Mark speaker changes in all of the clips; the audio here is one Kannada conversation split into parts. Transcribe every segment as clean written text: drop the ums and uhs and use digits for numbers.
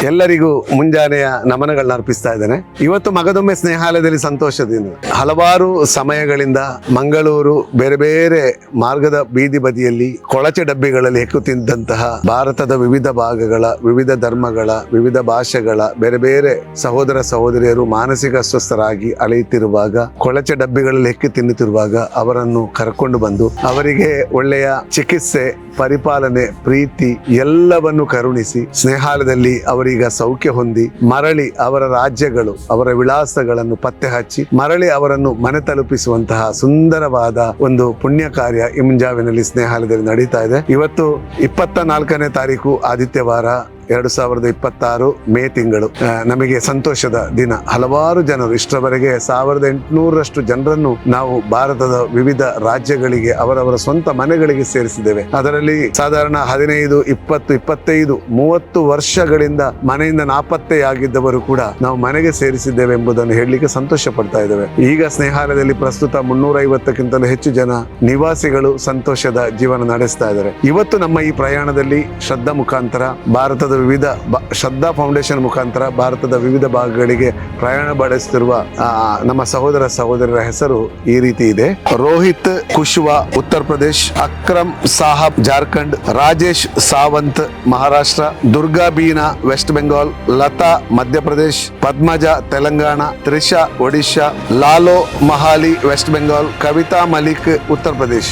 Speaker 1: ಎಲ್ಲರಿಗೂ ಮುಂಜಾನೆಯ ನಮನಗಳನ್ನ ಅರ್ಪಿಸ್ತಾ ಇದ್ದೇನೆ. ಇವತ್ತು ಮಗದೊಮ್ಮೆ ಸ್ನೇಹಾಲಯದಲ್ಲಿ ಸಂತೋಷದಿಂದ ಹಲವಾರು ಸಮಯಗಳಿಂದ ಮಂಗಳೂರು ಬೇರೆ ಬೇರೆ ಮಾರ್ಗದ ಬೀದಿ ಬದಿಯಲ್ಲಿ ಕೊಳಚೆ ಡಬ್ಬಿಗಳಲ್ಲಿ ಹೆಕ್ಕು ತಿಂದಂತಹ ಭಾರತದ ವಿವಿಧ ಭಾಗಗಳ ವಿವಿಧ ಧರ್ಮಗಳ ವಿವಿಧ ಭಾಷೆಗಳ ಬೇರೆ ಬೇರೆ ಸಹೋದರ ಸಹೋದರಿಯರು ಮಾನಸಿಕ ಅಸ್ವಸ್ಥರಾಗಿ ಅಳೆಯುತ್ತಿರುವಾಗ, ಕೊಳಚೆ ಡಬ್ಬಿಗಳಲ್ಲಿ ಹೆಕ್ಕು ತಿನ್ನುತ್ತಿರುವಾಗ ಅವರನ್ನು ಕರ್ಕೊಂಡು ಬಂದು ಅವರಿಗೆ ಒಳ್ಳೆಯ ಚಿಕಿತ್ಸೆ, ಪರಿಪಾಲನೆ, ಪ್ರೀತಿ ಎಲ್ಲವನ್ನು ಕರುಣಿಸಿ ಸ್ನೇಹಾಲಯದಲ್ಲಿ ಅವರೀಗ ಸೌಖ್ಯ ಹೊಂದಿ ಮರಳಿ ಅವರ ರಾಜ್ಯಗಳು, ಅವರ ವಿಳಾಸಗಳನ್ನು ಪತ್ತೆ ಹಚ್ಚಿ ಮರಳಿ ಅವರನ್ನು ಮನೆ ತಲುಪಿಸುವಂತಹ ಸುಂದರವಾದ ಒಂದು ಪುಣ್ಯ ಕಾರ್ಯ ಈ ಮುಂಜಾವಿನಲ್ಲಿ ಸ್ನೇಹಾಲಯದಲ್ಲಿ ನಡೀತಾ ಇದೆ. ಇವತ್ತು 24ನೇ ತಾರೀಕು ಆದಿತ್ಯವಾರ 2026 ಮೇ ತಿಂಗಳು ನಮಗೆ ಸಂತೋಷದ ದಿನ. ಹಲವಾರು ಜನರು, ಇಷ್ಟರವರೆಗೆ 1800ರಷ್ಟು ಜನರನ್ನು ನಾವು ಭಾರತದ ವಿವಿಧ ರಾಜ್ಯಗಳಿಗೆ ಅವರವರ ಸ್ವಂತ ಮನೆಗಳಿಗೆ ಸೇರಿಸಿದ್ದೇವೆ. ಅದರಲ್ಲಿ ಸಾಧಾರಣ 15, 20, 25, 30 ವರ್ಷಗಳಿಂದ ಮನೆಯಿಂದ ನಾಪತ್ತೆಯಾಗಿದ್ದವರು ಕೂಡ ನಾವು ಮನೆಗೆ ಸೇರಿಸಿದ್ದೇವೆ ಎಂಬುದನ್ನು ಹೇಳಲಿಕ್ಕೆ ಸಂತೋಷ ಪಡ್ತಾ ಇದ್ದೇವೆ. ಈಗ ಸ್ನೇಹಾಲಯದಲ್ಲಿ ಪ್ರಸ್ತುತ 350ಕ್ಕಿಂತಲೂ ಹೆಚ್ಚು ಜನ ನಿವಾಸಿಗಳು ಸಂತೋಷದ ಜೀವನ ನಡೆಸ್ತಾ ಇದ್ದಾರೆ. ಇವತ್ತು ನಮ್ಮ ಈ ಪ್ರಯಾಣದಲ್ಲಿ ಶ್ರದ್ಧಾ ಮುಖಾಂತರ ಭಾರತದ ವಿವಿಧ ಶ್ರದ್ಧಾ ಫೌಂಡೇಶನ್ ಮುಖಾಂತರ ಭಾರತದ ವಿವಿಧ ಭಾಗಗಳಿಗೆ ಪ್ರಯಾಣ ಬೆಳೆಸುತ್ತಿರುವ ನಮ್ಮ ಸಹೋದರ ಸಹೋದರರ ಹೆಸರು ಈ ರೀತಿ ಇದೆ: ರೋಹಿತ್ ಕುಶ್ವಾ ಉತ್ತರ ಪ್ರದೇಶ್, ಅಕ್ರಮ್ ಸಾಹಬ್ ಜಾರ್ಖಂಡ್, ರಾಜೇಶ್ ಸಾವಂತ್ ಮಹಾರಾಷ್ಟ್ರ, ದುರ್ಗಾ ಬೀನಾ ವೆಸ್ಟ್ ಬೆಂಗಾಲ್, ಲತಾ ಮಧ್ಯಪ್ರದೇಶ್, ಪದ್ಮಜಾ ತೆಲಂಗಾಣ, ತ್ರಿಷಾ ಒಡಿಶಾ, ಲಾಲೋ ಮಹಾಲಿ ವೆಸ್ಟ್ ಬೆಂಗಾಲ್, ಕವಿತಾ ಮಲಿಕ್ ಉತ್ತರ ಪ್ರದೇಶ್.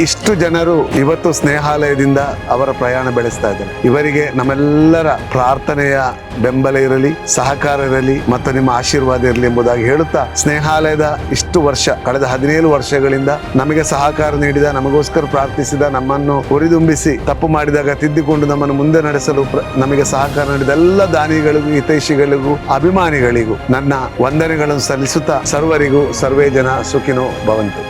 Speaker 1: ಇಷ್ಟು ಜನರು ಇವತ್ತು ಸ್ನೇಹಾಲಯದಿಂದ ಅವರ ಪ್ರಯಾಣ ಬೆಳೆಸ್ತಾ ಇದ್ದಾರೆ. ಇವರಿಗೆ ನಮ್ಮೆಲ್ಲರ ಪ್ರಾರ್ಥನೆಯ ಬೆಂಬಲ ಇರಲಿ, ಸಹಕಾರ ಇರಲಿ ಮತ್ತು ನಿಮ್ಮ ಆಶೀರ್ವಾದ ಇರಲಿ ಎಂಬುದಾಗಿ ಹೇಳುತ್ತಾ, ಸ್ನೇಹಾಲಯದ ಇಷ್ಟು ವರ್ಷ, ಕಳೆದ 17 ವರ್ಷಗಳಿಂದ ನಮಗೆ ಸಹಕಾರ ನೀಡಿದ, ನಮಗೋಸ್ಕರ ಪ್ರಾರ್ಥಿಸಿದ, ನಮ್ಮನ್ನು ಹುರಿದುಂಬಿಸಿ ತಪ್ಪು ಮಾಡಿದಾಗ ತಿದ್ದಿಕೊಂಡು ನಮ್ಮನ್ನು ಮುಂದೆ ನಡೆಸಲು ನಮಗೆ ಸಹಕಾರ ನೀಡಿದ ಎಲ್ಲ ದಾನಿಗಳಿಗೂ, ಹಿತೈಷಿಗಳಿಗೂ, ಅಭಿಮಾನಿಗಳಿಗೂ ನನ್ನ ವಂದನೆಗಳನ್ನು ಸಲ್ಲಿಸುತ್ತಾ ಸರ್ವರಿಗೂ ಸರ್ವೇ ಜನ ಸುಖಿನೋ ಭವಂತು.